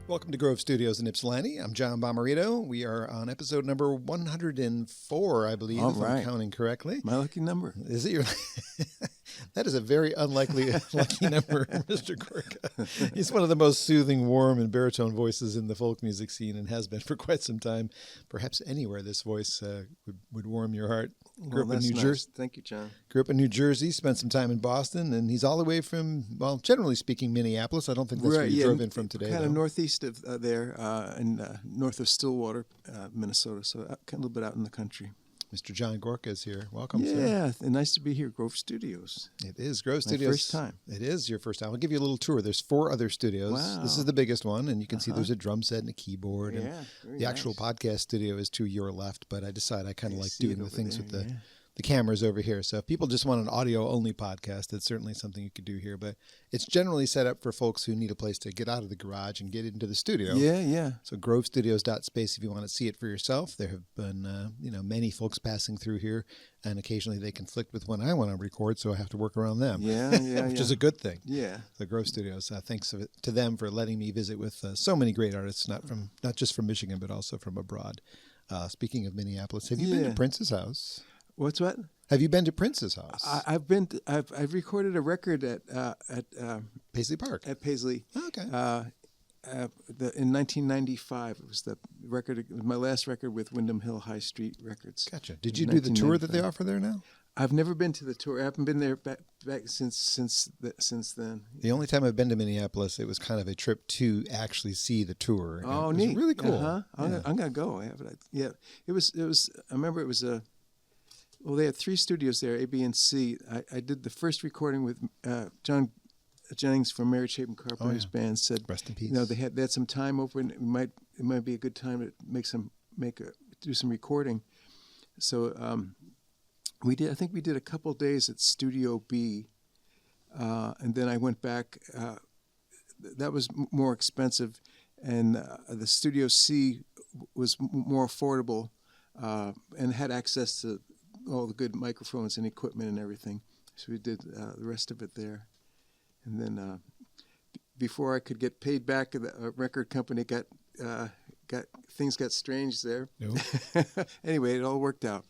Welcome to Grove Studios in Ypsilanti. I'm John Bomarito. We are on episode number 104, I believe, if I'm counting correctly. My lucky number. Is it your... That is a very unlikely lucky number, Mr. Gorka. He's one of the most soothing, warm, and baritone voices in the folk music scene and has been for quite some time. Perhaps anywhere this voice would warm your heart. Grew up in New Jersey. Thank you, John. Grew up in New Jersey, spent some time in Boston, and he's all the way from, well, generally speaking, Minneapolis. I don't think that's where you drove in from today. Kind of northeast of there, and north of Stillwater, Minnesota, so a little bit out in the country. Mr. John Gorka is here. Welcome, sir. Yeah, nice to be here, Grove Studios. It is Grove Studios. My first time. It is your first time. I'll give you a little tour. There's 4 other studios. Wow. This is the biggest one, and you can see there's a drum set and a keyboard. Yeah, and the actual podcast studio is to your left, but I decided I kind of like doing the things there, with the cameras over here. So if people just want an audio-only podcast, it's certainly something you could do here. But it's generally set up for folks who need a place to get out of the garage and get into the studio. Yeah. So grovestudios.space if you want to see it for yourself. There have been, many folks passing through here, and occasionally they conflict with when I want to record, so I have to work around them. Yeah, which is a good thing. Yeah. The Grove Studios. Thanks to them for letting me visit with so many great artists, not just from Michigan, but also from abroad. Speaking of Minneapolis, have you been to Prince's house? What? Have you been to Prince's house? I've been. I've recorded a record at Paisley Park. At Paisley. Okay. In 1995, it was the record. It was my last record with Windham Hill High Street Records. Gotcha. Did you do the tour that they offer there now? I've never been to the tour. I haven't been there back since then. The only time I've been to Minneapolis, it was kind of a trip to actually see the tour. Oh, it neat! Was really cool. Uh-huh. Yeah. I'm gonna go. Yeah, it was. I remember it was a. Well, they had 3 studios there, A, B, and C. I did the first recording with John Jennings from Mary Chapin Carpenter's band. Said, "Rest in peace." They had some time open. It might be a good time to do some recording. So we did. I think we did a couple days at Studio B, and then I went back. That was more expensive, and the Studio C was more affordable and had access to all the good microphones and equipment and everything. So we did the rest of it there. And then before I could get paid back, the record company got things got strange there. Nope. Anyway, it all worked out.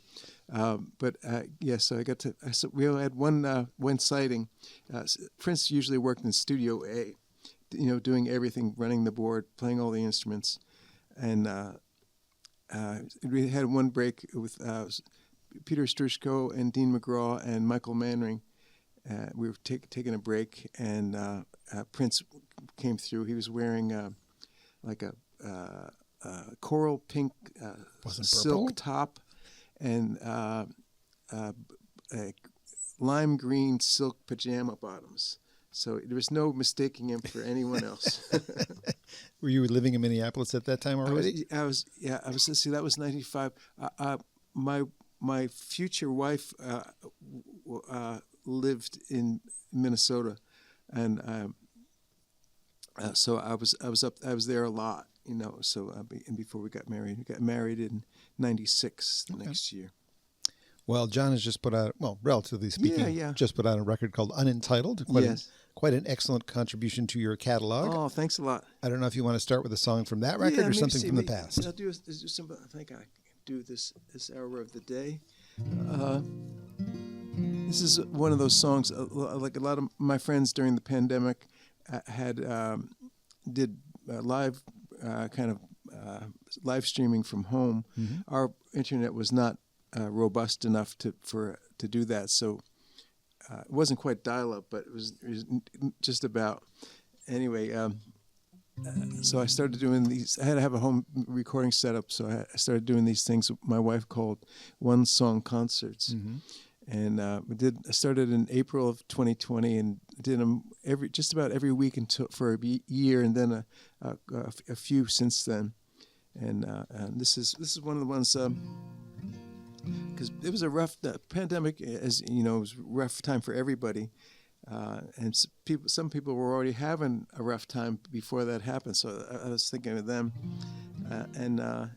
So I got to. So we only had one sighting. Prince usually worked in Studio A, doing everything, running the board, playing all the instruments, and we had one break with Peter Strushko and Dean McGraw and Michael Manring. We were taking a break, and Prince came through. He was wearing like a coral pink silk top and lime green silk pajama bottoms. So there was no mistaking him for anyone else. Were you living in Minneapolis at that time already? I was. See, that was 95. My future wife lived in Minnesota, and so I was there a lot, So and before we got married in '96 the next year. Well, John has just put out, relatively speaking, just put out a record called Unentitled. Quite an excellent contribution to your catalog. Oh, thanks a lot. I don't know if you want to start with a song from that record or something from the past. I'll do some. I think I can do this hour of the day. This is one of those songs. Like a lot of my friends during the pandemic did live live streaming from home. Mm-hmm. Our internet was not robust enough to do that, so it wasn't quite dial-up, but it was just about. Anyway, so I started doing these. I had to have a home recording setup, so I started doing these things my wife called one-song concerts. Mm-hmm. And I started in April of 2020 and did them just about every week for a year, and then a few since then. And this is one of the ones because it was a rough pandemic, as you know, it was a rough time for everybody, and some people were already having a rough time before that happened. So I was thinking of them, and now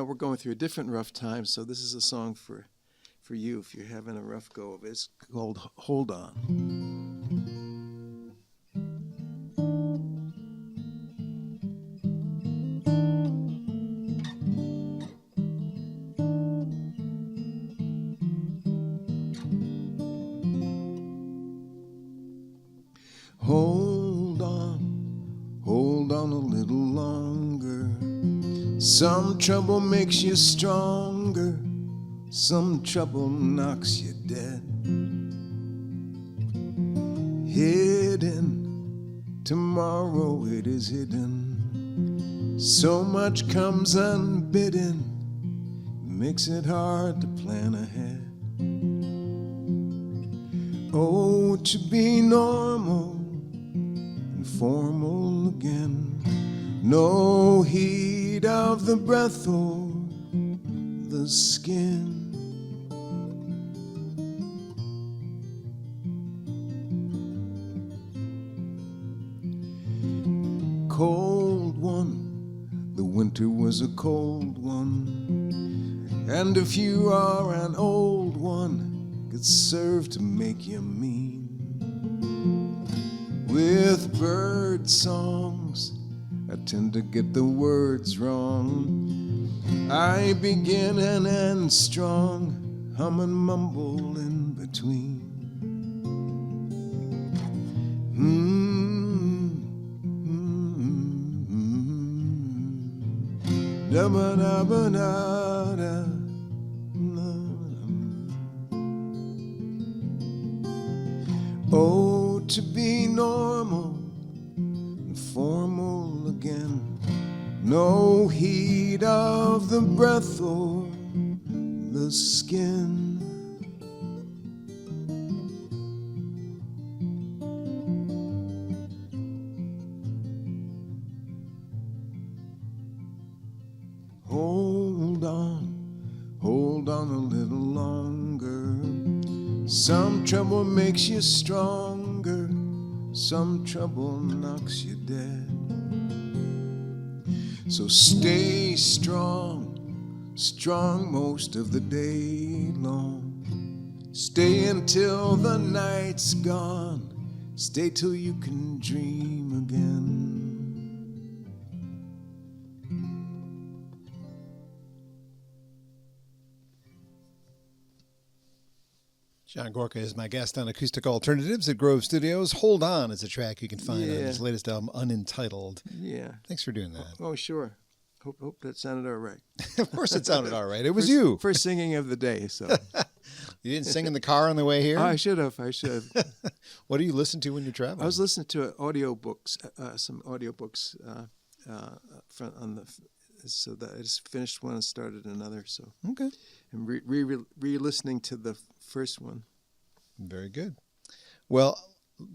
we're going through a different rough time. So this is a song for you if you're having a rough go of it. It's called Hold On. Some trouble makes you stronger, some trouble knocks you dead. Hidden, tomorrow it is hidden. So much comes unbidden, makes it hard to plan ahead. Oh, to be normal and formal again. No heat of the breath or the skin. Cold one, the winter was a cold one. And if you are an old one, could serve to make you mean. With bird songs, I tend to get the words wrong. I begin and end strong, hum and mumble in between. Da-ba-da-ba-da-da. Oh, to be normal and formal again. No heat of the breath or the skin. Hold on a little longer. Some trouble makes you stronger, some trouble knocks you dead. So stay strong, strong most of the day long. Stay until the night's gone, stay till you can dream again. John Gorka is my guest on Acoustic Alternatives at Grove Studios. Hold On is a track you can find on his latest album, Unentitled. Yeah. Thanks for doing that. Oh, sure. Hope that sounded all right. Of course it sounded all right. It was you. First singing of the day, so. You didn't sing in the car on the way here? Oh, I should have. What do you listen to when you're traveling? I was listening to audiobooks, some audiobooks so that I just finished one and started another. So okay, and re-listening to the first one. Very good. Well,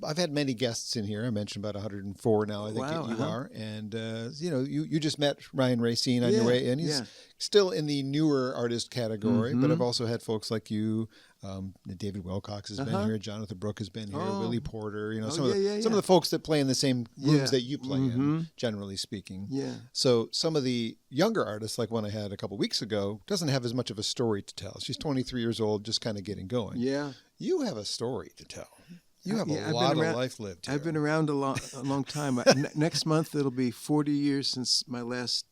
I've had many guests in here. I mentioned about 104 now. I think you are, and you just met Ryan Racine on your way in. He's still in the newer artist category, but I've also had folks like you. David Wilcox has been here. Jonatha Brooke has been here. Willie Porter. Some of the folks that play in the same rooms that you play in, generally speaking. Yeah. So some of the younger artists, like one I had a couple weeks ago, doesn't have as much of a story to tell. She's 23 years old, just kind of getting going. Yeah. You have a story to tell. You have a lot of life lived here. I've been around a long time. Next month it'll be 40 years since my last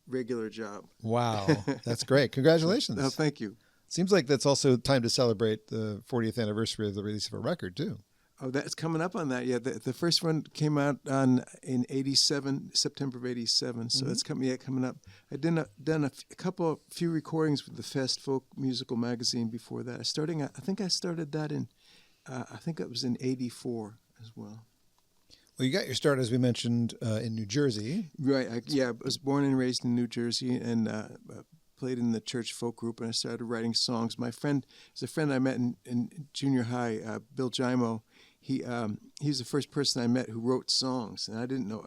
regular job. Wow, that's great! Congratulations. Oh, thank you. Seems like that's also time to celebrate the 40th anniversary of the release of a record too. Oh, that's coming up on that. Yeah, the first one came out in '87, September of '87. So it's coming up. I done a few recordings with the Fast Folk Musical Magazine before that. I think I started that in. I think it was in '84 as well. Well, you got your start, as we mentioned, in New Jersey. Right. I was born and raised in New Jersey and played in the church folk group, and I started writing songs. My friend, there's a friend I met in junior high, Bill Jimo. He's the first person I met who wrote songs, and I didn't know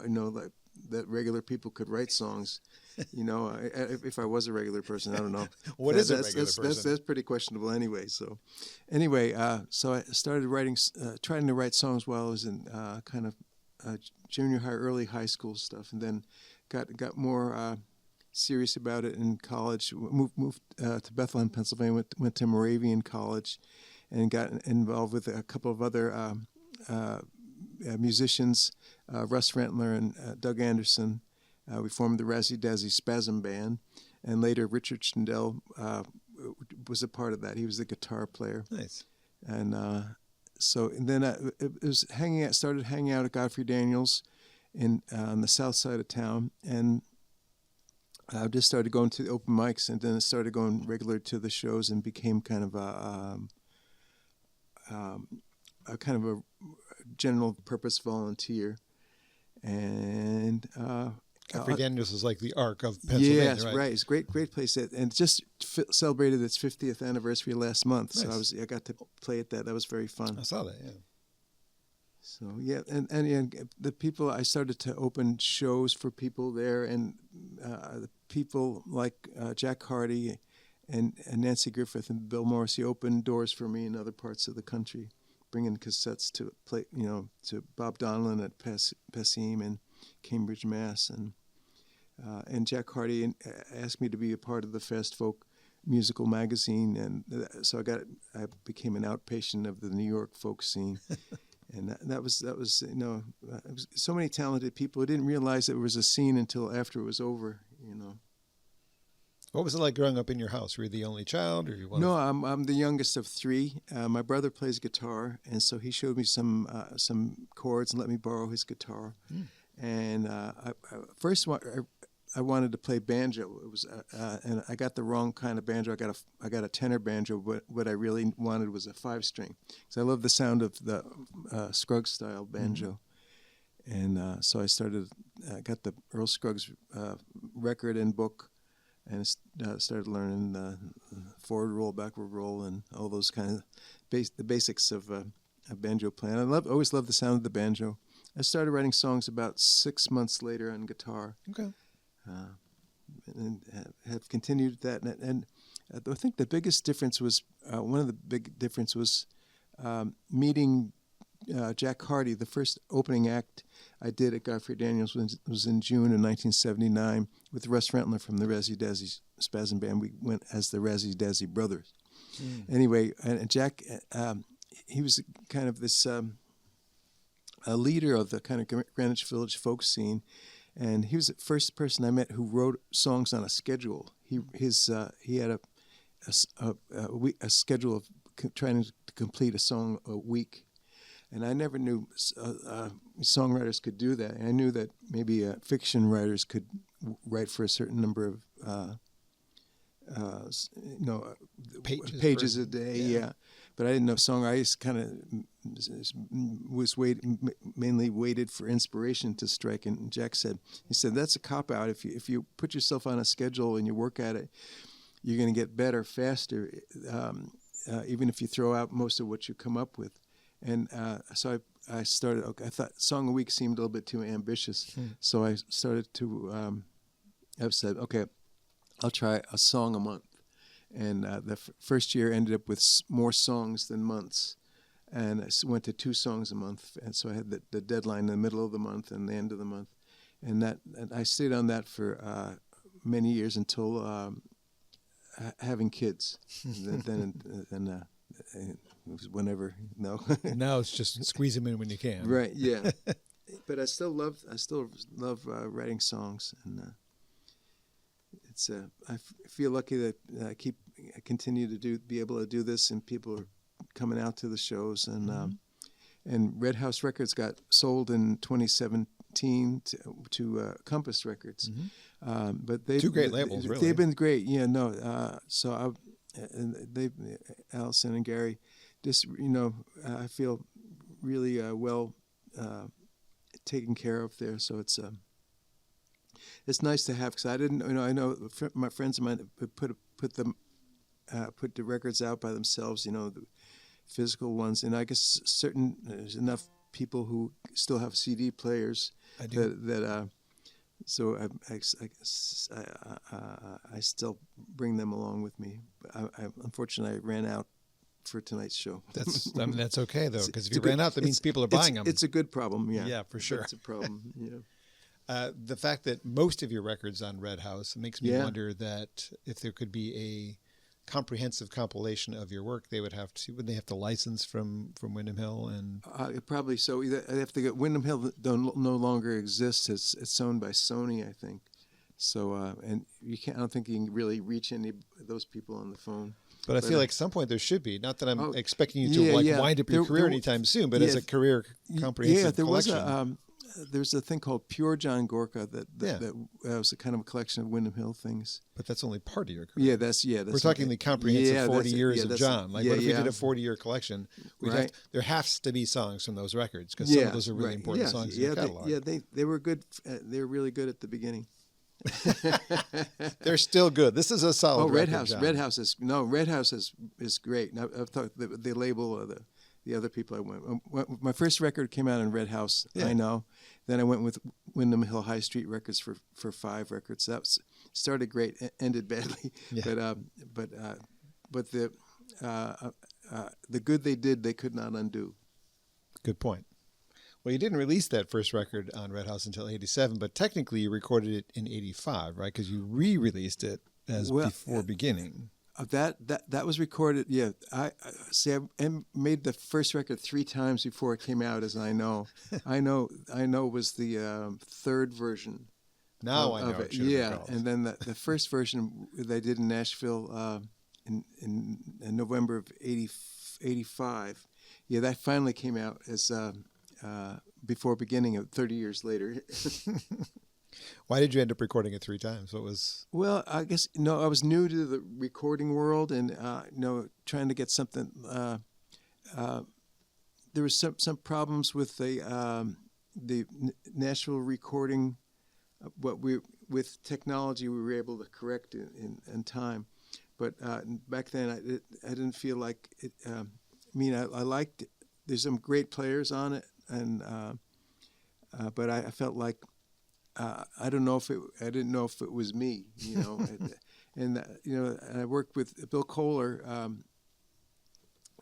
that regular people could write songs. If I was a regular person, I don't know. What is a regular person? That's pretty questionable anyway. So I started trying to write songs while I was in junior high, early high school stuff, and then got more serious about it in college. Moved to Bethlehem, Pennsylvania. Went to Moravian College, and got involved with a couple of other musicians, Russ Rentler and Doug Anderson. We formed the Razzie Dazzie Spasm Band, and later Richard Schindel was a part of that. He was the guitar player. Nice. And then it was started hanging out at Godfrey Daniels on the south side of town, and I just started going to the open mics, and then I started going regular to the shows, and became kind of a kind of a general purpose volunteer. And Godfrey Daniels is like the Ark of Pennsylvania, yes, right. It's a great place. And it just celebrated its 50th anniversary last month. Nice. So I got to play at that. That was very fun. I saw that, yeah. So yeah, and the people, I started to open shows for people there, and the people like Jack Hardy and Nanci Griffith and Bill Morrissey opened doors for me in other parts of the country, bringing cassettes to play, to Bob Donlin at Passim and Cambridge, Mass, and Jack Hardy asked me to be a part of the Fast Folk musical magazine, and so I became an outpatient of the New York folk scene. And that was it was so many talented people. I didn't realize it was a scene until after it was over. What was it like growing up in your house? Were you the only child, or you? No, I'm the youngest of three. My brother plays guitar, and so he showed me some chords and let me borrow his guitar. And I wanted to play banjo. It was and I got the wrong kind of banjo. I got a tenor banjo, but what I really wanted was a 5-string, because I love the sound of the Scruggs style banjo. And so I got the Earl Scruggs record and book, and started learning forward roll, backward roll, and all those kind of the basics of a banjo playing. Always loved the sound of the banjo. I started writing songs about 6 months later on guitar. Okay. And have continued that. And I think the biggest difference was, one of the big difference was meeting Jack Hardy. The first opening act I did at Godfrey Daniels was in June of 1979 with Russ Rentler from the Razzie Dazzee Spasm Band. We went as the Razzie Dazzee Brothers. Anyway, and Jack, he was kind of this a leader of the kind of Greenwich Village folk scene. And he was the first person I met who wrote songs on a schedule. He had a schedule of trying to complete a song a week, and I never knew songwriters could do that. And I knew that maybe fiction writers could write for a certain number of pages a day. Yeah. But I didn't know songwriters. I kind of mainly waited for inspiration to strike. And Jack said, that's a cop-out. If you put yourself on a schedule and you work at it, you're going to get better faster, even if you throw out most of what you come up with. And so I started. I thought song a week seemed a little bit too ambitious, so I started to. I've said, okay, I'll try a song a month. And the first year ended up with more songs than months, and I went to 2 songs a month. And so I had the deadline in the middle of the month and the end of the month, and I stayed on that for many years until having kids. then it was whenever. No. Now it's just squeeze them in when you can. Right. Yeah. But I still love writing songs, and. I feel lucky that I continue to be able to do this, and people are coming out to the shows, and Red House Records got sold in 2017 to Compass Records, but they 2 great labels, really. They've been great, yeah. No, so Allison and Gary, just I feel really well taken care of there. So it's nice to have, because I didn't, I know my friends of mine put the records out by themselves, the physical ones, and I guess there's enough people who still have CD players. I do. that so I still bring them along with me. But unfortunately I ran out for tonight's show. That's okay though, because if you ran out, that means people are buying them. It's a good problem, yeah. Yeah, for sure. It's a problem, yeah. The fact that most of your records on Red House makes me wonder that if there could be a comprehensive compilation of your work, would they have to license from Windham Hill? And probably so. They have to get Windham Hill no longer exists. It's owned by Sony, I think. So and I don't think you can really reach any of those people on the phone. But I feel like at some point there should be. Not that I'm expecting you to wind up your career anytime soon, but as a career comprehensive collection. There was there's a thing called Pure John Gorka that was a kind of a collection of Windham Hill things. But that's only part of your career. Yeah, that's We're talking the comprehensive 40 years of John. Like, what if we did a 40-year collection? There has to be songs from those records because some of those are really important songs in your catalog. They were good. They were really good at the beginning. They're still good. This is a solid Red record, House. John. Red House is great. Now, I thought the label of the other people I went. My first record came out in Red House. I know. Then I went with Windham Hill High Street Records for 5 records. That started great, ended badly. Yeah. But the good they did, they could not undo. Good point. Well, you didn't release that first record on Red House until '87, but technically you recorded it in '85, right? Because you re-released it as Before Beginning. That was recorded. Yeah, I made the first record 3 times before it came out. As I know was the third version. Now I know it. Yeah, and then the first version they did in Nashville in November of '85. Yeah, that finally came out as Before Beginning of 30 years later. Why did you end up recording it 3 times? What was? Well, I guess I was new to the recording world, and trying to get something. There was some problems with the Nashville recording. With technology we were able to correct in time, but back then I didn't feel like it. I liked it. There's some great players on it, and but I felt like. I didn't know if it was me, and I worked with Bill Kohler.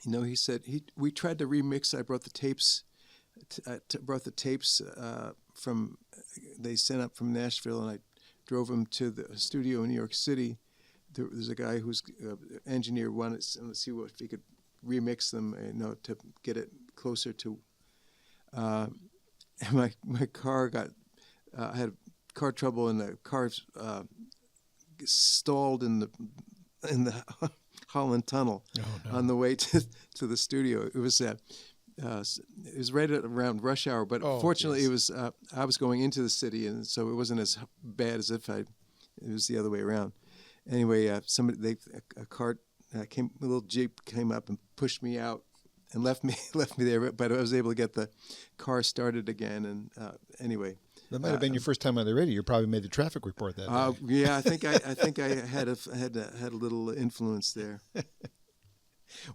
He said we tried to remix. I brought the tapes. From they sent up from Nashville, and I drove them to the studio in New York City. There's a guy who's engineer wanted to see if he could remix them, to get it closer to. My car got. I had car trouble, and the car stalled in the Holland Tunnel on the way to the studio. It was right around rush hour, but fortunately it was I was going into the city, and so it wasn't as bad as if it was the other way around. Anyway, a little Jeep came up and pushed me out and left me there, but I was able to get the car started again, and anyway. That might have been your first time on the radio. You probably made the traffic report that day. Yeah, I think I had a little influence there.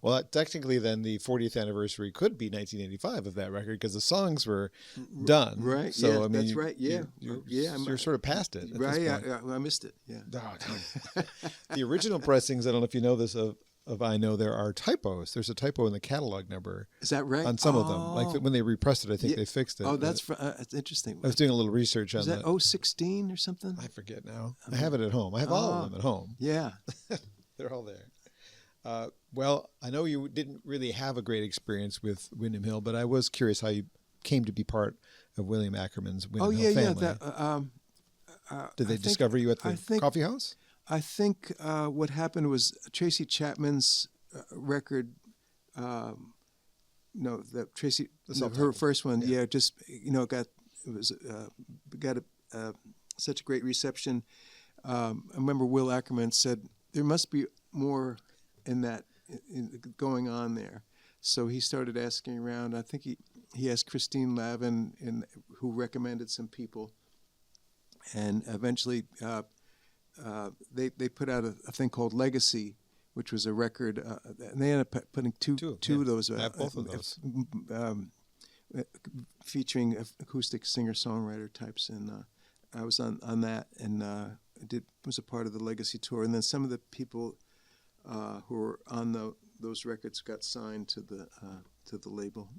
Well, technically, then the 40th anniversary could be 1985 of that record because the songs were done. Right. So yeah, I mean, that's right. Yeah. You're sort of past it. Right. I missed it. Yeah. The original pressings. I don't know if you know this of I Know There Are Typos. There's a typo in the catalog number. Is that right? On some of them. Like when they repressed it, I think they fixed it. Oh, that's interesting. I was doing a little research on that. Is that 016 or something? I forget now. I have it at home. I have all of them at home. Yeah. They're all there. Well, I know you didn't really have a great experience with Windham Hill, but I was curious how you came to be part of William Ackerman's Windham Hill family. Did they discover you at the coffee house? I think what happened was Tracy Chapman's record. Her first one, got such a great reception. I remember Will Ackerman said there must be more in that going on there, so he started asking around. I think he asked Christine Lavin, who recommended some people, and eventually. They put out a thing called Legacy, which was a record, and they ended up putting two of those. I have both of those. Featuring acoustic singer-songwriter types, and I was on that, and was a part of the Legacy tour. And then some of the people who were on those records got signed to the label.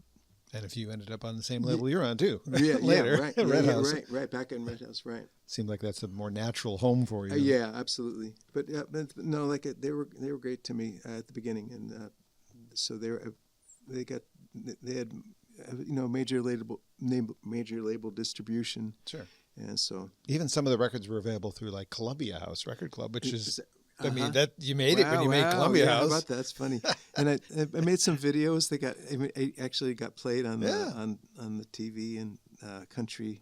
And if you ended up on the same label you're on too, later, right, Red House. Right, back in Red House, right. Seemed like that's a more natural home for you. Yeah, absolutely. But no, they were great to me at the beginning, and so they had major label distribution. Sure. And so even some of the records were available through like Columbia House Record Club, which is. I mean that you made it when you made Columbia House. How about that? That's funny. And I made some videos. They actually got played on the TV, and country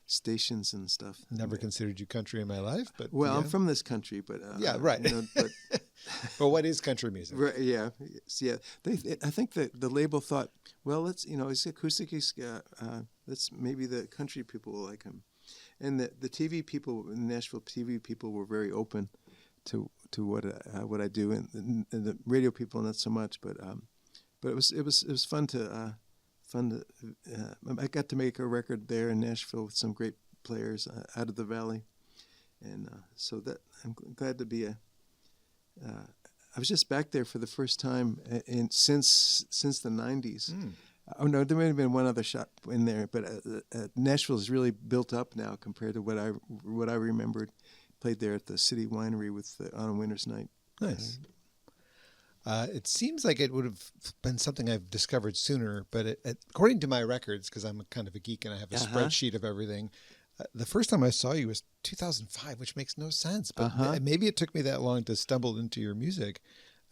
stations and stuff. Never considered you country in my life, but well, I'm from this country, but yeah, right. But but what is country music? Right, yeah. I think that the label thought, well, let's it's acoustic. Let's maybe the country people will like him, and the TV people, the Nashville TV people, were very open to what I do, and the radio people not so much, but it was fun to. I got to make a record there in Nashville with some great players out of the Valley, and so that I'm glad to be I was just back there for the first time since the 90s. Oh no, there may have been one other shop in there, but Nashville is really built up now compared to what I remembered. Played there at the City Winery on a winter's night. Nice. It seems like it would have been something I've discovered sooner, but according to my records, because I'm kind of a geek and I have a spreadsheet of everything, the first time I saw you was 2005, which makes no sense. But maybe it took me that long to stumble into your music.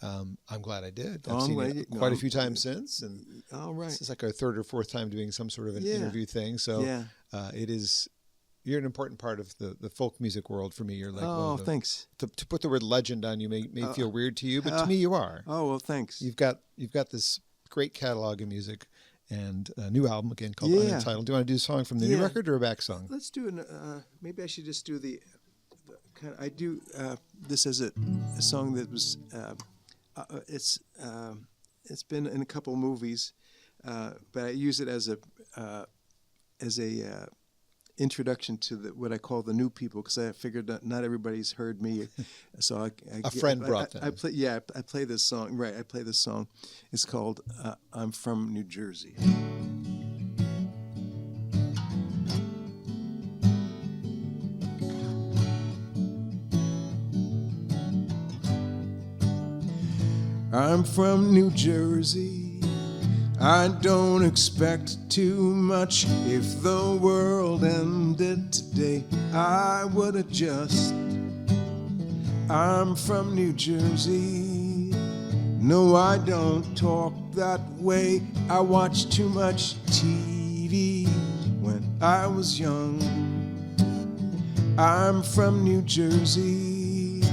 I'm glad I did. I've seen it quite a few times since, and this is like our third or fourth time doing some sort of an interview thing. So it is. You're an important part of the folk music world for me. You're like, thanks. To put the word legend on you may feel weird to you, but to me you are. Oh, well, thanks. You've got this great catalog of music and a new album again called Unentitled. Do you want to do a song from the new record or a back song? Let's do maybe I should just do I do this as a song that was it's been in a couple movies, but I use it as a introduction to what I call the new people, because I figured that not everybody's heard me, so a friend brought them. I play this song. Right, I play this song. It's called "I'm from New Jersey." I'm from New Jersey. I don't expect too much. If the world ended today, I would adjust. I'm from New Jersey. No, I don't talk that way. I watched too much TV when I was young. I'm from New Jersey.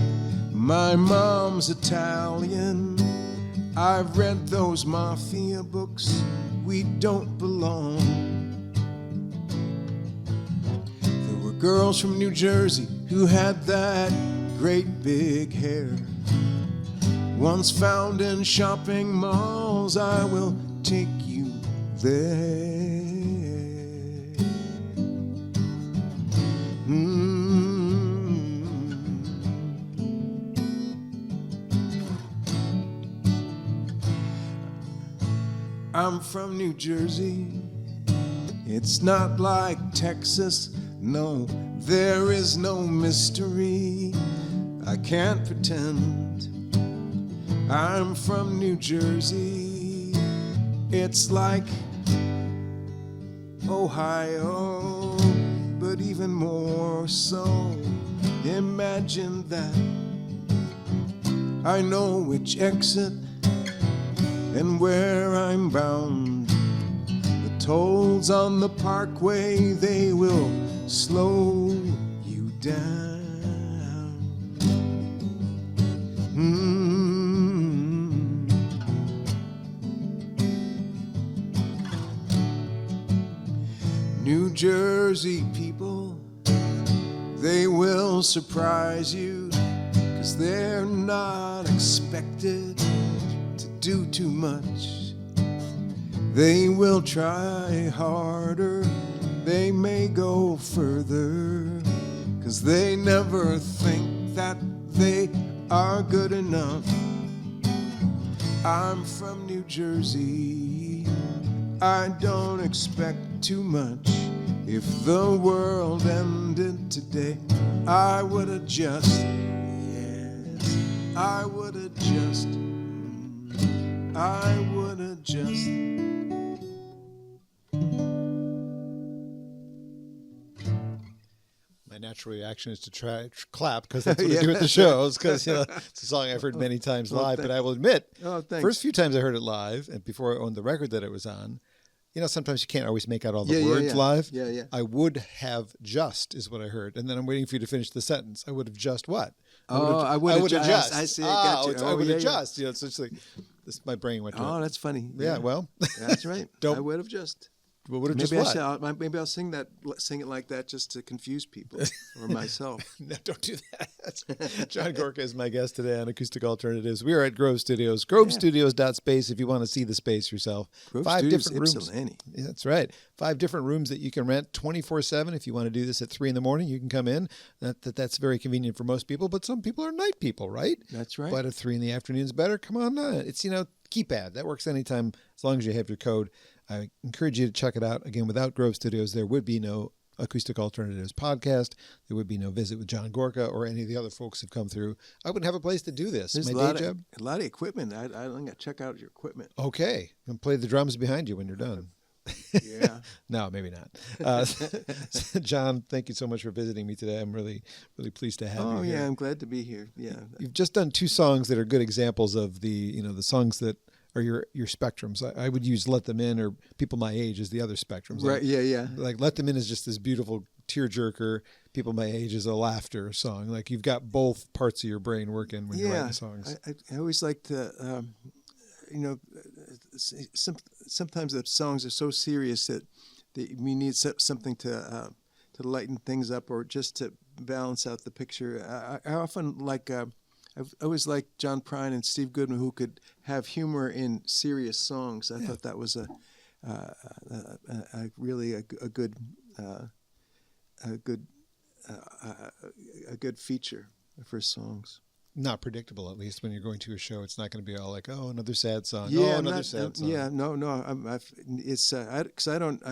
My mom's Italian. I've read those mafia books, we don't belong. There were girls from New Jersey who had that great big hair. Once found in shopping malls, I will take you there. I'm from New Jersey. It's not like Texas. No, there is no mystery. I can't pretend. I'm from New Jersey. It's like Ohio, but even more so. Imagine that. I know which exit and where I'm bound. The tolls on the parkway, they will slow you down. New Jersey people, they will surprise you, 'cause they're not expected do too much. They will try harder, they may go further, 'cause they never think that they are good enough. I'm from New Jersey. I don't expect too much. If the world ended today, I would adjust. Yes, I would adjust. I would adjust. My natural reaction is to try clap, because that's what I do at the shows, because it's a song I've heard many times live. But I will admit, first few times I heard it live, and before I owned the record that it was on, sometimes you can't always make out all the words live. Yeah. I would have just is what I heard. And then I'm waiting for you to finish the sentence. I would have just what? I would have just. I see. I got you. I would have just. It's just like this. My brain went to it. Oh, that's funny. Yeah, well. That's right. I would have just. Well, would have just what? Maybe I'll sing it like that just to confuse people or myself. No, don't do that. John Gorka is my guest today on Acoustic Alternatives. We are at Grove Studios, grovestudios.space if you want to see the space yourself. Grove 5 Studios, different rooms. Ypsilanti. Yeah, that's right. 5 different rooms that you can rent 24/7. If you want to do this at 3 a.m, you can come in. That's very convenient for most people, but some people are night people, right? That's right. But at 3 in the afternoon is better. Come on, it's keypad. That works anytime as long as you have your code. I encourage you to check it out. Again, without Grove Studios, there would be no Acoustic Alternatives podcast. There would be no Visit with John Gorka or any of the other folks who've come through. I wouldn't have a place to do this. There's my day job. A lot of equipment. I'm going to check out your equipment. Okay. And play the drums behind you when you're done. Yeah. No, maybe not. John, thank you so much for visiting me today. I'm really, really pleased to have you here. Oh, yeah, I'm glad to be here. Yeah. You've just done 2 songs that are good examples of the songs that are your spectrums. I would use Let Them In or People My Age as the other spectrums. Right, yeah. Like Let Them In is just this beautiful tearjerker. People My Age is a laughter song. Like you've got both parts of your brain working when you're writing songs. I always like to, sometimes the songs are so serious that we need something to lighten things up or just to balance out the picture. I often like... I've always liked John Prine and Steve Goodman, who could have humor in serious songs. I thought that was a good feature for songs. Not predictable, at least when you're going to a show. It's not going to be all like, oh, another sad song. Yeah, oh, another sad song. Yeah, no. It's because I don't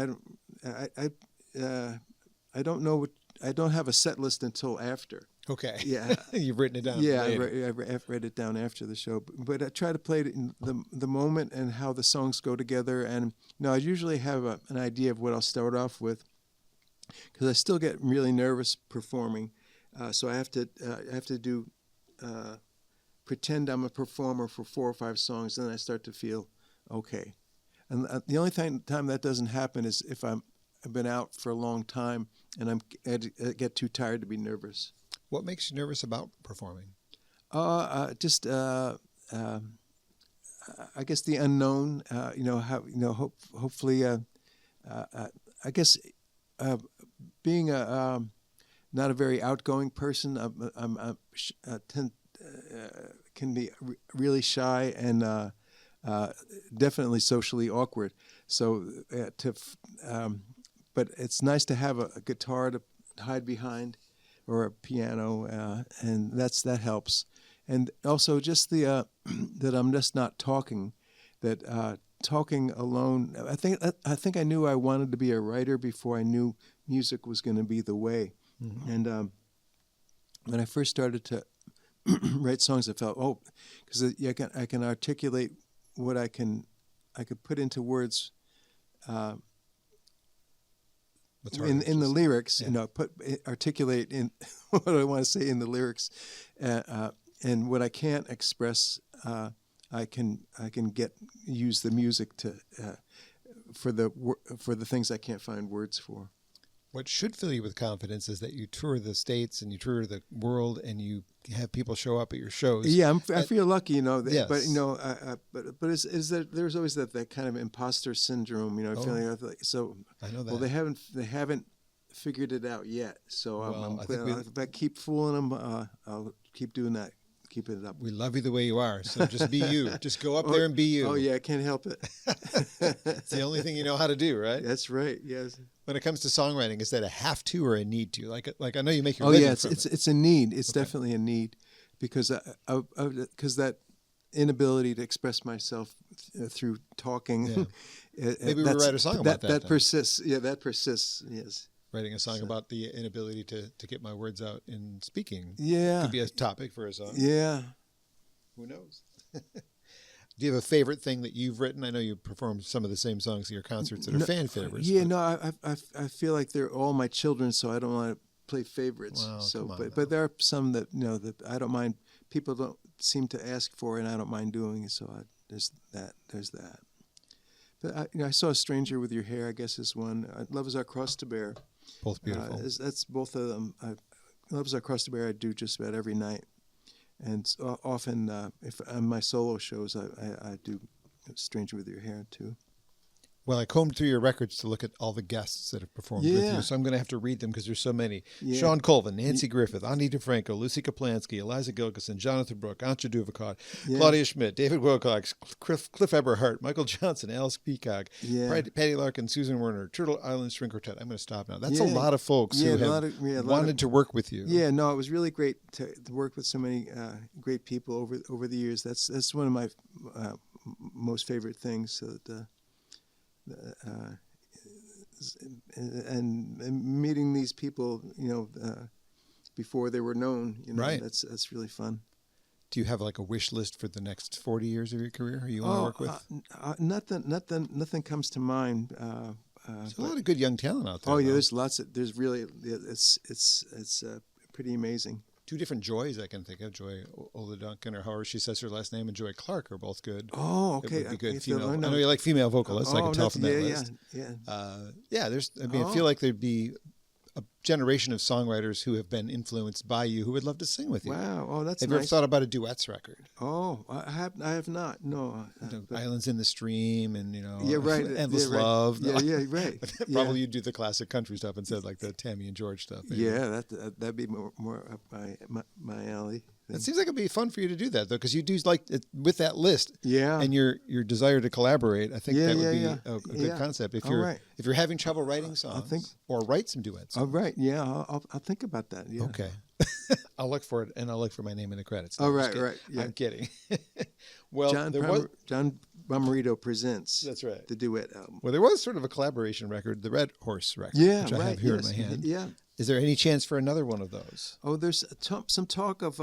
know what. I don't have a set list until after. Okay. Yeah. You've written it down. Yeah, I've read it down after the show. But I try to play it in the moment and how the songs go together. And I usually have an idea of what I'll start off with, because I still get really nervous performing. So I have to do pretend I'm a performer for 4 or 5 songs, and then I start to feel okay. And the only time that doesn't happen is if I've been out for a long time and I get too tired to be nervous. What makes you nervous about performing? I guess the unknown. Hopefully, I guess being not a very outgoing person, can be really shy and definitely socially awkward. So but it's nice to have a guitar to hide behind, or a piano, and that helps. And also just the that I'm just not talking, that talking alone. I think I knew I wanted to be a writer before I knew music was going to be the way. Mm-hmm. And when I first started to write songs, I felt because I can articulate what I could put into words. In the lyrics, articulate in what I want to say in the lyrics, and what I can't express, I can use the music to for the things I can't find words for. What should fill you with confidence is that you tour the States and you tour the world and you have people show up at your shows. Yeah, I feel lucky, Yes. But is that there's always that kind of imposter syndrome, feeling like, so. I know that. Well, they haven't figured it out yet. So I'm glad. If I keep fooling them, I'll keep doing that. Keep it up. We love you the way you are, so just be you. Just go up there and be you. Oh yeah, I can't help it. It's the only thing you know how to do, right? That's right. Yes. When it comes to songwriting, is that a have to or a need to? Like I know you make your living from it. It's a need. It's definitely a need, because that inability to express myself through talking. Yeah. Maybe we'll write a song about that. That persists. Yeah, that persists. Yes. Writing a song about the inability to get my words out in speaking. Yeah. Could be a topic for a song. Yeah. Who knows? Do you have a favorite thing that you've written? I know you perform some of the same songs at your concerts that are fan favorites. Yeah, I feel like they're all my children, so I don't want to play favorites. Well, so, but there are some that that I don't mind. People don't seem to ask for, and I don't mind doing. So there's that. I saw A Stranger with Your Hair, I guess, is one. Love Is Our Cross to Bear. Both beautiful. That's both of them. Love Is Our Cross to Bear I do just about every night. And often, if on my solo shows, I do A Stranger with Your Hair, too. Well, I combed through your records to look at all the guests that have performed with you, so I'm going to have to read them because there's so many. Yeah. Shawn, Colvin, Nanci, Griffith, Antje DiFranco, Lucy Kaplansky, Eliza Gilkyson, Jonatha, Brooke, Antje Duvekot, Claudia Schmidt, David Wilcox, Cliff Eberhardt, Michael Johnson, Alice Peacock, Patty Larkin, Susan Werner, Turtle Island String Quartet. I'm going to stop now. That's a lot of folks who have wanted to work with you. Yeah, no, it was really great to work with so many great people over the years. That's one of my most favorite things. So that, and meeting these people, before they were known, right. That's really fun. Do you have like a wish list for the next 40 years of your career? Who you want to work with? Nothing comes to mind. There's a lot of good young talent out there. Oh yeah, there's lots of. There's really. It's pretty amazing. Two different Joys I can think of. Joy Ola Duncan, or however she says her last name, and Joy Clark are both good. Oh, okay. It would be good female. I know you like female vocalists. I can tell from that list. Yeah. I feel like there'd be a generation of songwriters who have been influenced by you who would love to sing with you. Wow. Oh, that's have nice. you ever thought about a duets record? Oh, I have not. No. Islands in the Stream and, right. Endless Love. Yeah, right. Probably you'd do the classic country stuff instead, like the Tammy and George stuff. Maybe. Yeah, that'd be more up my alley. It seems like it'd be fun for you to do that, though, because you do like it, with that list. Yeah. And your desire to collaborate, I think that would be a good concept. If you're having trouble writing songs, or write some duets. Oh, right. Yeah, I'll think about that. Yeah. Okay. I'll look for it, and I'll look for my name in the credits. Oh, right. Yeah. I'm kidding. Well, John Bomarito presents. That's right. The duet album. Well, there was sort of a collaboration record, the Red Horse record, which I have here in my hand. Yeah. Is there any chance for another one of those? Oh, there's some talk of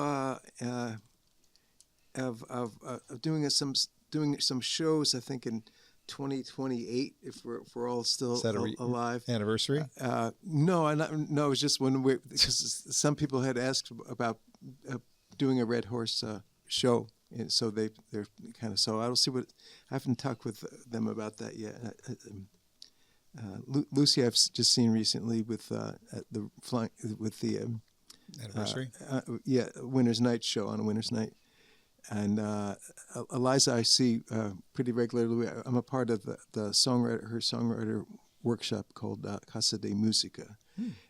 doing some shows. I think in 2028, if we're all still alive. Anniversary? No. It was just because some people had asked about doing a Red Horse show, and so they're kind of. So I'll see what. I haven't talked with them about that yet. Lucy, I've just seen recently with the anniversary. Winter's Night show on a Winter's Night, and Eliza I see pretty regularly. I'm a part of her songwriter workshop called Casa de Música,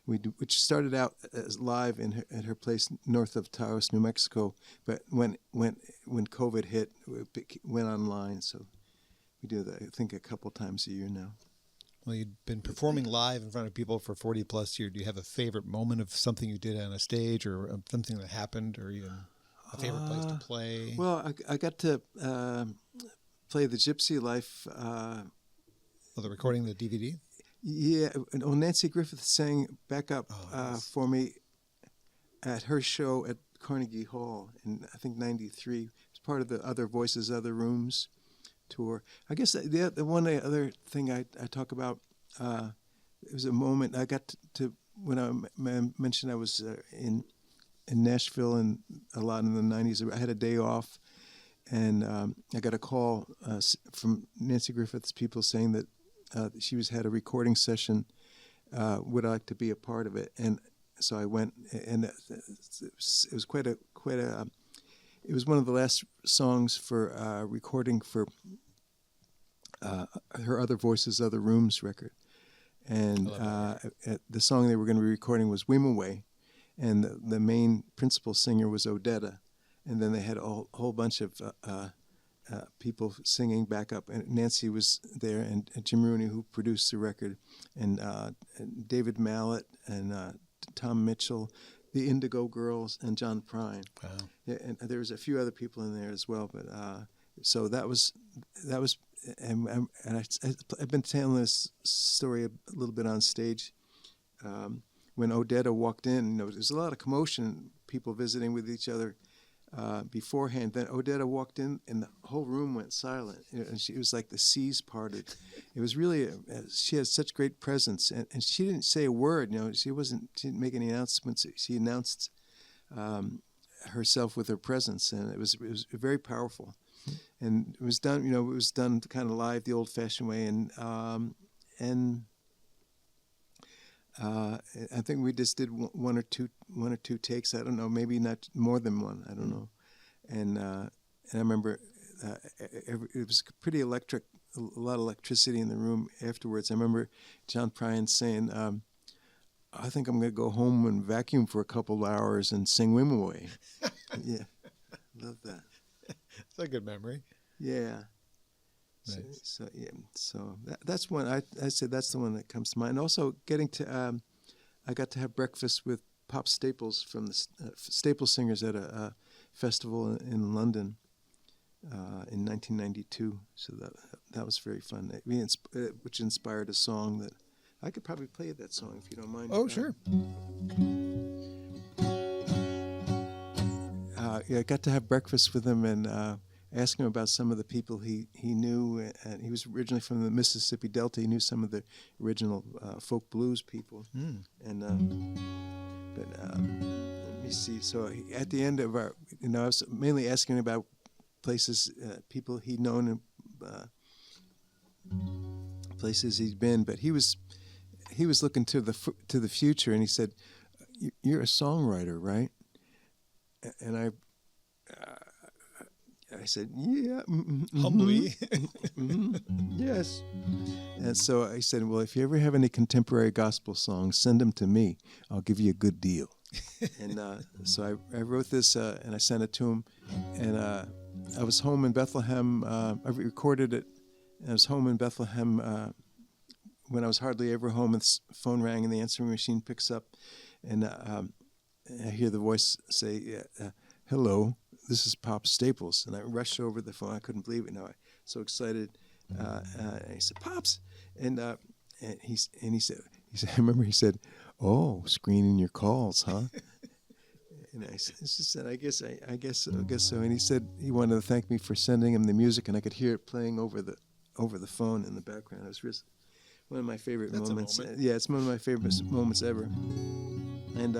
which started out as live at her place north of Taos, New Mexico, but when COVID hit, it went online. So we do that, I think, a couple times a year now. Well, you've been performing live in front of people for 40 plus years. Do you have a favorite moment of something you did on a stage, or something that happened, or even a favorite place to play? Well, I got to play the Gypsy Life. The recording, the DVD? Yeah. Nanci Griffith sang backup for me at her show at Carnegie Hall in, I think, 93. It was part of the Other Voices, Other Rooms tour. I guess the one other thing I talk about, it was a moment I got to when I mentioned I was in Nashville and a lot in the 90s. I had a day off, and I got a call from Nanci Griffith's people saying that she had a recording session. Would I like to be a part of it? And so I went, and it was quite a. It was one of the last songs for recording for her Other Voices, Other Rooms record. And the song they were going to be recording was Weem Away, and the main principal singer was Odetta. And then they had a whole bunch of people singing backup. And Nanci was there, and Jim Rooney, who produced the record, and David Mallet, and Tom Mitchell, the Indigo Girls, and John Prine. Wow. Yeah, and there was a few other people in there as well, but so that was, and I've been telling this story a little bit on stage. When Odetta walked in, there was a lot of commotion, people visiting with each other beforehand. Then Odetta walked in, and the whole room went silent, and it was like the seas parted. It was really she had such great presence, and she didn't say a word. She didn't make any announcements. She announced herself with her presence, and it was very powerful. And it was done, it was done kind of live, the old-fashioned way, and I think we just did one or two takes. I don't know, maybe not more than one. I don't know. And I remember it was pretty electric, a lot of electricity in the room afterwards. I remember John Prine saying, "I think I'm going to go home and vacuum for a couple of hours and sing Women Away." Yeah, love that. It's a good memory. Yeah. Nice. So that's one. I said that's the one that comes to mind. Also, getting to I got to have breakfast with Pop Staples from the Staples Singers at a festival in London in 1992. So that was very fun. Which inspired a song that I could probably play that song if you don't mind. Oh, sure. I got to have breakfast with him and ask him about some of the people he knew. And he was originally from the Mississippi Delta. He knew some of the original folk blues people. And let me see. So at the end of our, I was mainly asking about places, people he'd known, and places he'd been. But he was looking to the future, and he said, "You're a songwriter, right?" And I said, "Yeah." Humbly. Yes. And so I said, "Well, if you ever have any contemporary gospel songs, send them to me. I'll give you a good deal." And so I wrote this and I sent it to him. And I was home in Bethlehem. I recorded it. And I was home in Bethlehem when I was hardly ever home. And the phone rang and the answering machine picks up. And I hear the voice say, "Hello, this is Pop Staples." And I rushed over the phone. I couldn't believe it. I was so excited. And he said, "Pops," and he said, I remember he said, "Oh, screening your calls, huh?" And I said, I guess so. And he said he wanted to thank me for sending him the music, and I could hear it playing over the phone in the background. It was really one of my favorite moments. Yeah, it's one of my favorite moments ever. And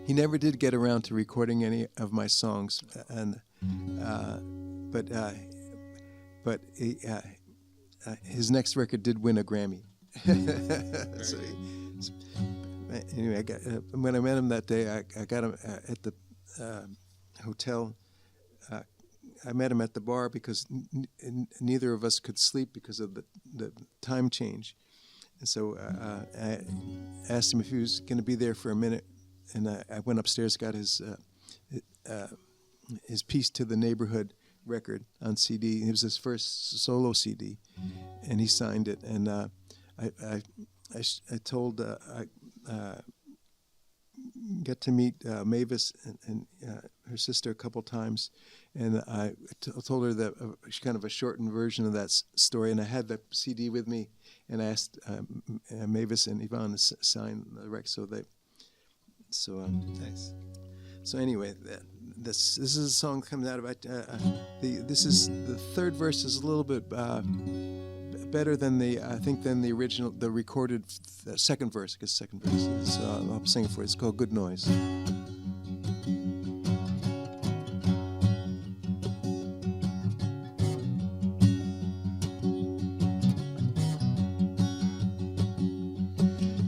he never did get around to recording any of my songs, and but his next record did win a Grammy. So anyway, when I met him that day, I got him at the hotel. I met him at the bar because neither of us could sleep because of the time change, and so I asked him if he was going to be there for a minute. And I went upstairs, got his Piece to the Neighborhood record on CD. It was his first solo CD, and he signed it. And I told got to meet Mavis and her sister a couple times, and I told her that kind of a shortened version of that story. And I had the CD with me, and I asked Mavis and Yvonne to sign the record. Nice. So anyway, this is a song that comes out of this is the third verse is a little bit better than the original, the recorded second verse. Because second verse is I'll sing it for you. It's called "Good Noise."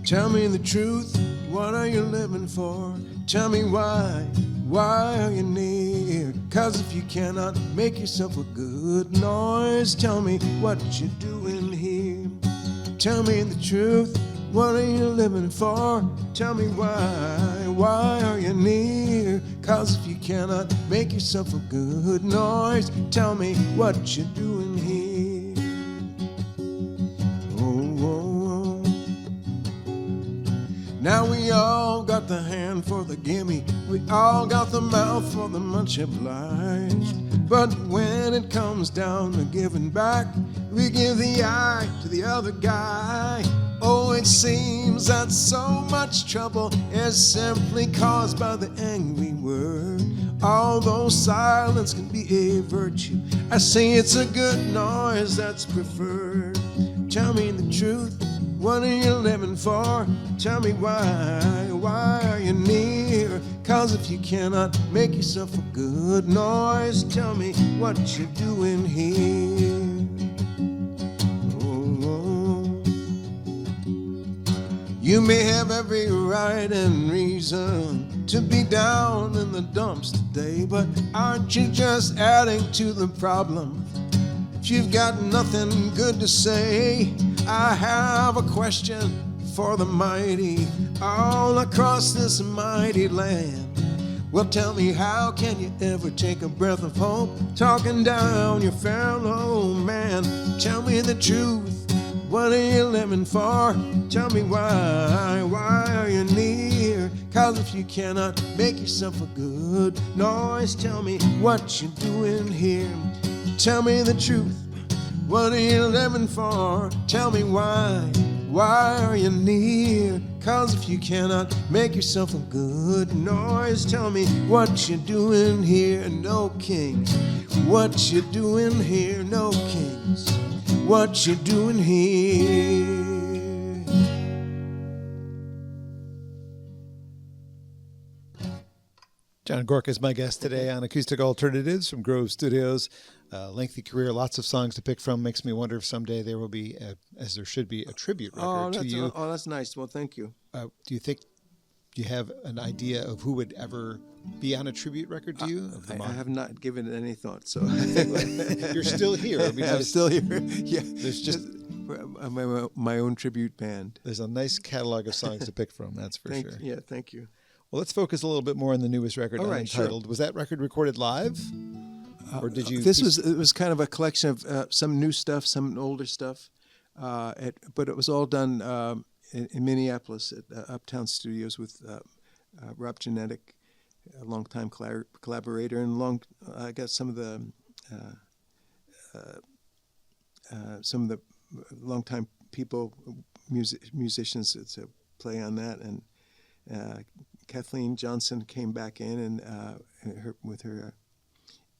Tell me the truth. What are you living for? Tell me why are you near? 'Cause if you cannot make yourself a good noise, tell me what you're doing here. Tell me the truth, what are you living for? Tell me why are you near? 'Cause if you cannot make yourself a good noise, tell me what you're doing here. Now we all got the hand for the gimme, we all got the mouth for the much obliged. But when it comes down to giving back, we give the eye to the other guy. Oh, it seems that so much trouble is simply caused by the angry word. Although silence can be a virtue, I say it's a good noise that's preferred. Tell me the truth, what are you living for? Tell me why are you near? 'Cause if you cannot make yourself a good noise, tell me what you're doing here. You may have every right and reason to be down in the dumps today, but aren't you just adding to the problem? If you've got nothing good to say, I have a question for the mighty all across this mighty land. Well, tell me, how can you ever take a breath of hope talking down your fellow man? Tell me the truth. What are you living for? Tell me why are you near? 'Cause if you cannot make yourself a good noise, tell me what you're doing here. Tell me the truth. What are you living for? Tell me why are you near? 'Cause if you cannot make yourself a good noise, tell me what you're doing here. No kings, what you doing here? No kings, what you doing here? John Gorka is my guest today on Acoustic Alternatives from Grove Studios. Lengthy career, lots of songs to pick from. Makes me wonder if someday there will be, as there should be, a tribute record to you. Oh, that's nice. Well, thank you. Do you have an idea of who would ever be on a tribute record to you? I have not given it any thought, so you're still here. I'm still here. Yeah, there's just my own tribute band. There's a nice catalog of songs to pick from. That's for sure. Yeah, thank you. Well, let's focus a little bit more on the newest record, Untitled. Sure. Was that record recorded live, or did you? It was kind of a collection of some new stuff, some older stuff, but it was all done in Minneapolis at Uptown Studios with Rob Genetic, a longtime collaborator, and I got some of the longtime people, musicians to play on that, and Kathleen Johnson came back in, and with her.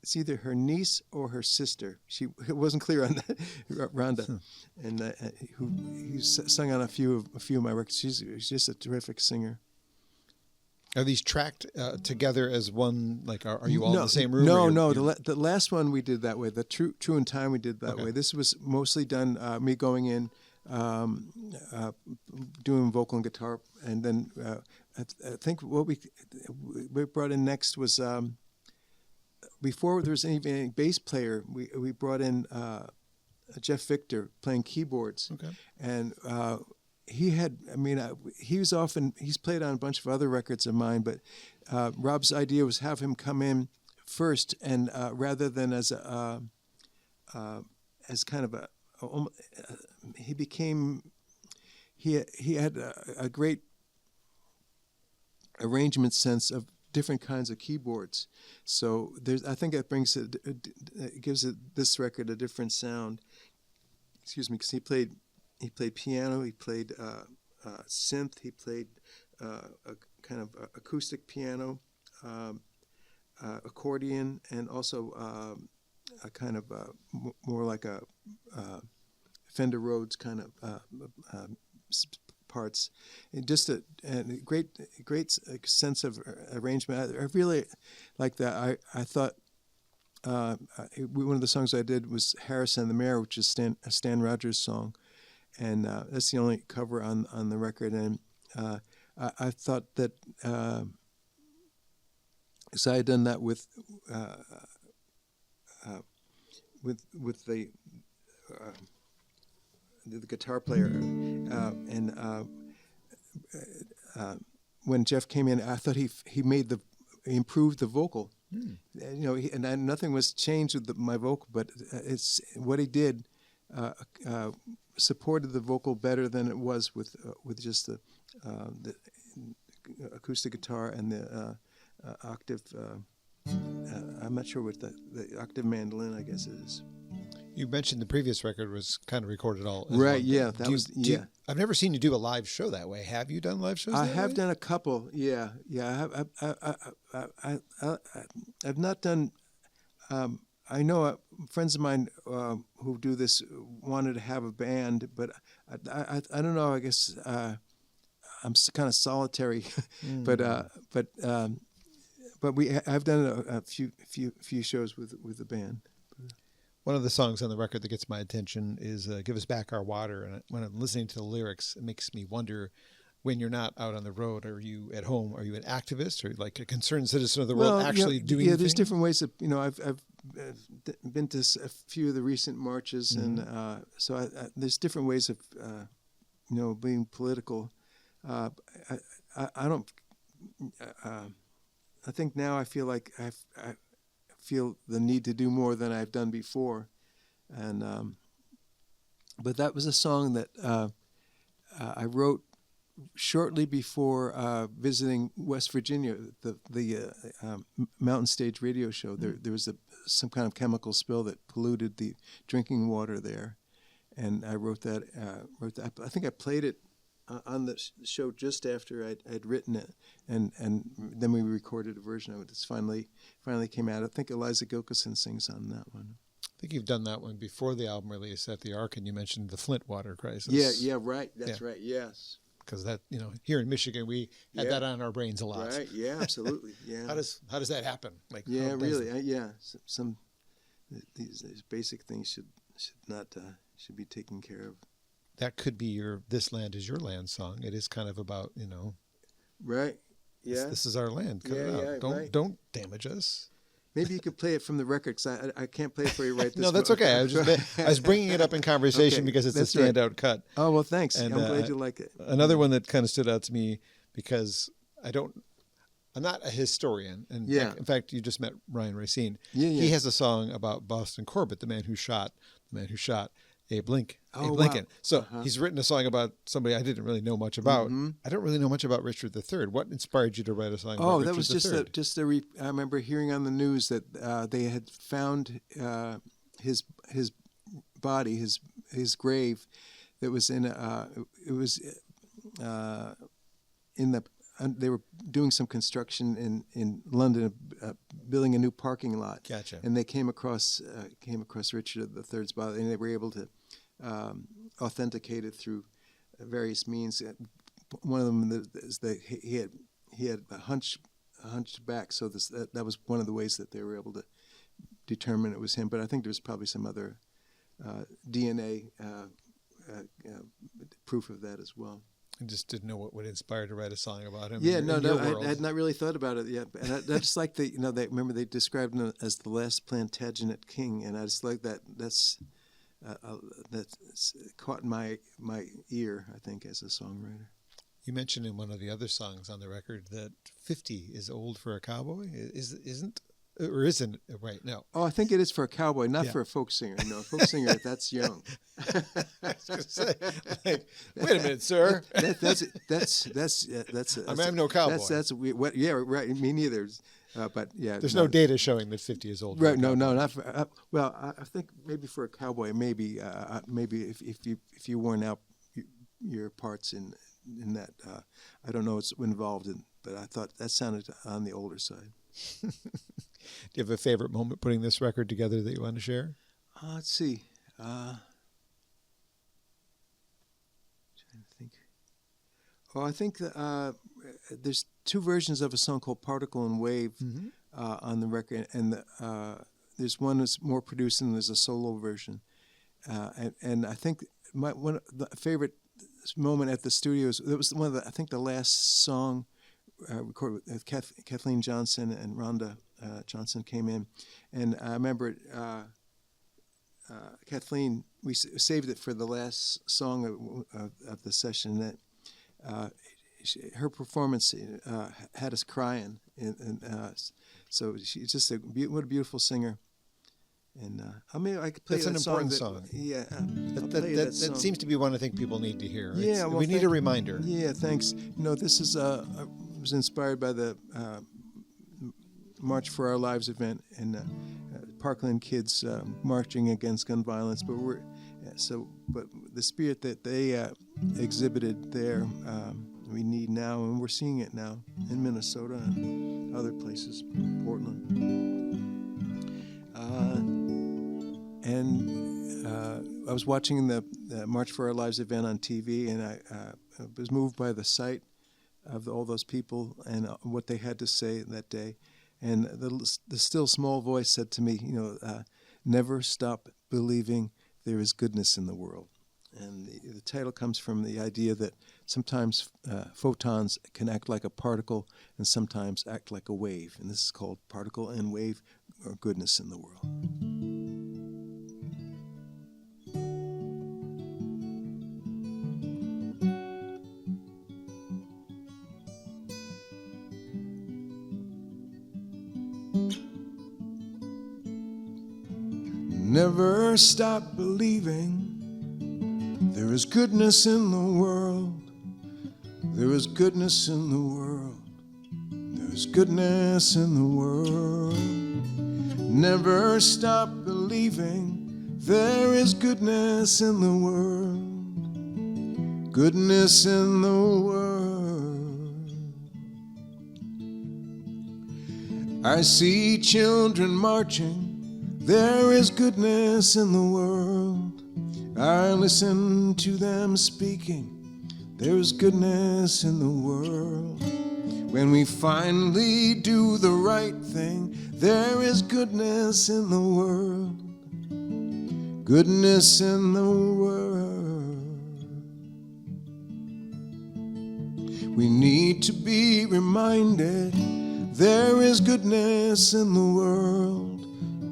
It's either her niece or her sister. It wasn't clear on that. Rhonda, and who sung on a few of my records. She's just a terrific singer. Are these tracked together as one? Like, are you all in the same room? No. The last one we did that way. The True in Time we did that way. This was mostly done me going in, doing vocal and guitar, and then I think what we brought in next was. Before there was any bass player, we brought in Jeff Victor playing keyboards, and he's played on a bunch of other records of mine, but Rob's idea was have him come in first, and rather than as kind of he had a great arrangement sense of different kinds of keyboards, so I think that gives this record a different sound. Excuse me, because he played piano, he played synth, he played a kind of acoustic piano, accordion, and also a kind of more like a Fender Rhodes kind of parts, and just a great sense of arrangement. I really like that. I thought one of the songs I did was "Harris and the Mayor," which is a Stan Rogers song, and that's the only cover on the record. And I thought that so I had done that with the guitar player, and when Jeff came in, I thought he improved the vocal. And nothing was changed with my vocal, but it's what he did supported the vocal better than it was with just the acoustic guitar and the octave. I'm not sure what the octave mandolin, I guess it is. You mentioned the previous record was kind of recorded all. Right, yeah. I've never seen you do a live show that way. Have you done live shows that way? I have done a couple, yeah. I've not done, I know friends of mine who do this wanted to have a band, but I don't know, I guess I'm kind of solitary, but but I've done a few shows with the band. One of the songs on the record that gets my attention is "Give Us Back Our Water," and when I'm listening to the lyrics, it makes me wonder. When you're not out on the road, are you at home? Are you an activist or like a concerned citizen of the world actually doing Yeah, things? there's different ways of, I've been to a few of the recent marches, and so there's different ways of, being political. I don't, I think now I feel like I feel the need to do more than I've done before. And, but that was a song that I wrote shortly before visiting West Virginia, the Mountain Stage radio show. There was some kind of chemical spill that polluted the drinking water there, and I wrote that. I think I played it on the show just after I'd written it, and then we recorded a version of it. It's finally came out. I think Eliza Gilkyson sings on that one. I think you've done that one before the album release at the Ark, and you mentioned the Flint water crisis. Yeah, right. That's right. Yes. Because that, here in Michigan, we had that on our brains a lot. Right. Yeah. Absolutely. Yeah. How does that happen? Like, yeah, really. Some these basic things should be taken care of. That could be your "This Land Is Your Land" song. It is kind of about Right. Yeah. This is our land. Cut it out. Don't damage us. Maybe you could play it from the record, because I can't play it for you right this No, that's okay. I was bringing it up in conversation because it's a standout cut. Oh, well, thanks. And, I'm glad you like it. Another one that kind of stood out to me because I'm not a historian. And in fact, you just met Ryan Racine. Yeah. He has a song about Boston Corbett, the man who shot Abe Lincoln. Oh, Lincoln. Wow. So he's written a song about somebody I didn't really know much about. Mm-hmm. I don't really know much about Richard III. What inspired you to write a song about Richard III? Oh, that was I remember hearing on the news that they had found his body, his grave, that was in they were doing some construction in London, building a new parking lot. Gotcha. And they came across Richard III's body, and they were able to authenticate it through various means. One of them is that he had a hunched back, so that was one of the ways that they were able to determine it was him. But I think there was probably some other DNA proof of that as well. I just didn't know what would inspire to write a song about him. Yeah, I had not really thought about it yet. And I just like remember they described him as the last Plantagenet king, and I just like that. That's caught my ear, I think, as a songwriter. You mentioned in one of the other songs on the record that 50 is old for a cowboy. Isn't right? No. Oh, I think it is for a cowboy, not for a folk singer. No, folk singer, that's young. I was going to say, wait a minute, sir. I'm no cowboy. Right. Me neither. But yeah, there's no data showing that 50 is old. Right? No, not for. I think maybe for a cowboy, maybe if you worn out your parts in that. I don't know what's involved in, but I thought that sounded on the older side. Do you have a favorite moment putting this record together that you want to share? Let's see. Trying to think. Oh, I think there's two versions of a song called "Particle and Wave" on the record, and there's one that's more produced, and there's a solo version. And I think one of the favorite moment at the studios, that was I think the last song recorded with Kathleen Johnson and Rhonda Johnson came in, and I remember Kathleen, we saved it for the last song of the session. That her performance had us crying, and so she's just what a beautiful singer. And I could play that's an important song. Yeah, that seems to be one I think people need to hear. Yeah, we need a reminder. Yeah, thanks. This is was inspired by the March for Our Lives event and Parkland kids marching against gun violence. But but the spirit that they exhibited there, we need now, and we're seeing it now in Minnesota and other places, Portland. I was watching the March for Our Lives event on TV, and I was moved by the sight of all those people and what they had to say that day. And the still small voice said to me, never stop believing there is goodness in the world. And the title comes from the idea that sometimes photons can act like a particle and sometimes act like a wave. And this is called Particle and Wave, or Goodness in the World. Never stop believing there is goodness in the world. There is goodness in the world. There is goodness in the world. Never stop believing there is goodness in the world. Goodness in the world. I see children marching. There is goodness in the world. I listen to them speaking. There is goodness in the world. When we finally do the right thing, there is goodness in the world. Goodness in the world. We need to be reminded there is goodness in the world.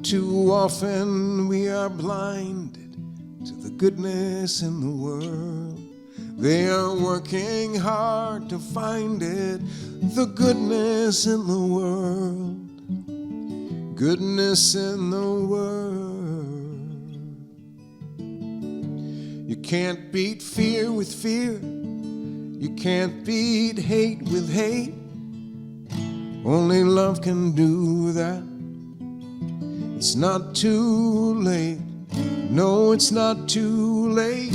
Too often we are blinded to the goodness in the world. They are working hard to find it, the goodness in the world. Goodness in the world. You can't beat fear with fear. You can't beat hate with hate. Only love can do that. It's not too late. No, it's not too late.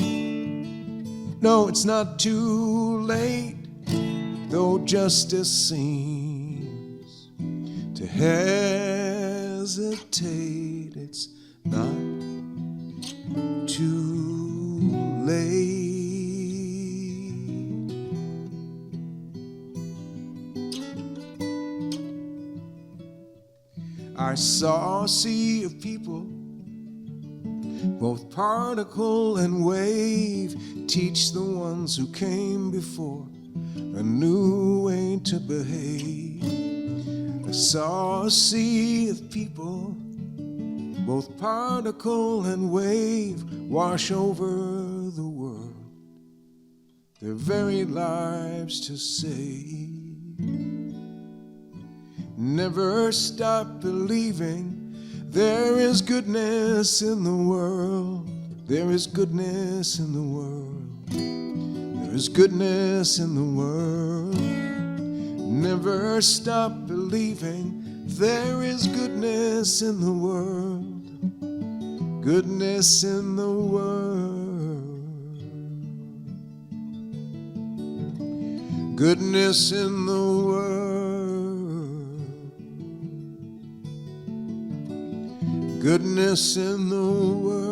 No, it's not too late. Though justice seems to hesitate, it's not too late. I saw a sea of people, both particle and wave, teach the ones who came before a new way to behave. I saw a sea of people, both particle and wave, wash over the world, their very lives to save. Never stop believing there is goodness in the world. There is goodness in the world. There is goodness in the world. Never stop believing there is goodness in the world. Goodness in the world. Goodness in the world. Goodness in the world.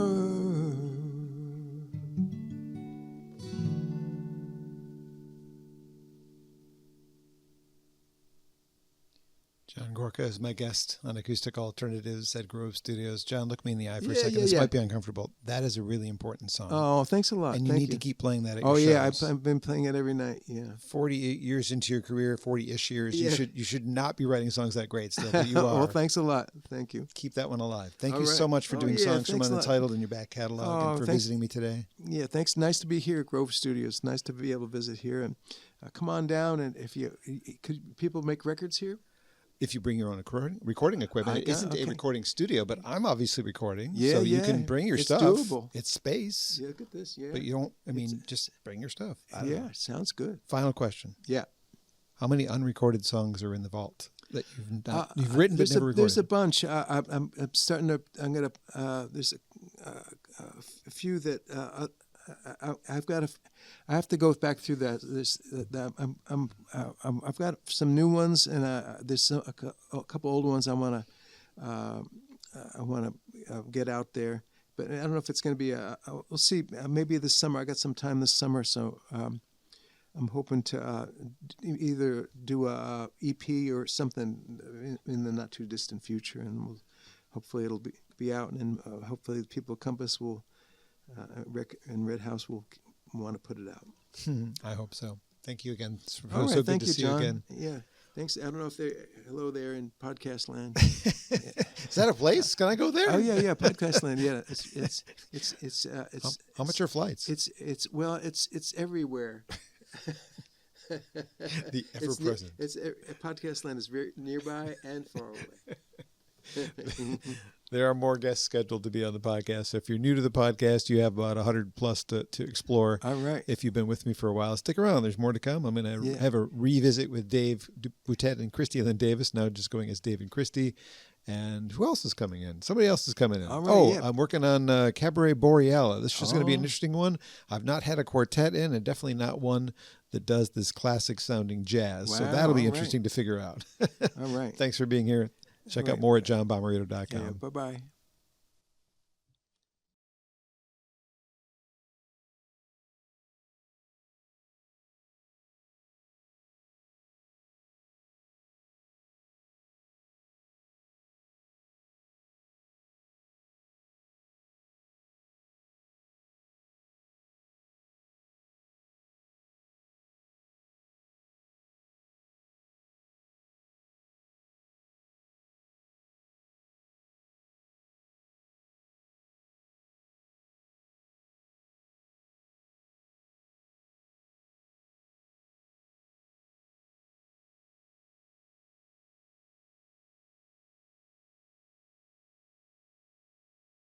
John Gorka is my guest on Acoustic Alternatives at Grove Studios. John, look me in the eye for a second. This might be uncomfortable. That is a really important song. Oh, thanks a lot. And you need to keep playing that at your shows. Yeah, I've been playing it every night. Yeah. 48 years into your career, 40-ish years. Yeah. You should not be writing songs that great still, but you are. Well, thanks a lot. Thank you. Keep that one alive. Thank you so much for doing songs from Unentitled in your back catalog and for visiting me today. Yeah, thanks. Nice to be here at Grove Studios. Nice to be able to visit here. And come on down. And could people make records here? If you bring your own recording equipment, it isn't a recording studio, but I'm obviously recording. So you can bring your stuff. It's doable. It's space. Yeah, look at this. Yeah. But you don't, just bring your stuff. Yeah, sounds good. Final question. Yeah. How many unrecorded songs are in the vault that you've written but never recorded? There's a bunch. I'm starting to, there's a few that I have to go back through that. I've got some new ones, and there's a couple old ones I want to get out there. But I don't know if it's going to be we'll see. Maybe this summer. I got some time this summer, so I'm hoping to either do a EP or something in the not too distant future, and hopefully it'll be out, and hopefully the people at Compass will and Red House will want to put it out. I hope so. Thank you again. So right, good to see John. you again. Yeah. Thanks. I don't know if hello there in podcast land. Is that a place? Can I go there? Oh yeah, podcast land. Yeah, it's how much are flights? It's everywhere. The ever present. Podcast land is very nearby and far away. There are more guests scheduled to be on the podcast. So if you're new to the podcast, you have about 100 plus to explore. All right. If you've been with me for a while, stick around. There's more to come. I'm going to have a revisit with Dave Boutet and Christy Lynn Davis, now just going as Dave and Christy. And who else is coming in? Somebody else is coming in. All right, I'm working on Cabaret Boreala. This is going to be an interesting one. I've not had a quartet in, and definitely not one that does this classic-sounding jazz. Wow, so that'll be interesting to figure out. All right. Thanks for being here. Check out more at johnbomarito.com. Yeah, bye-bye.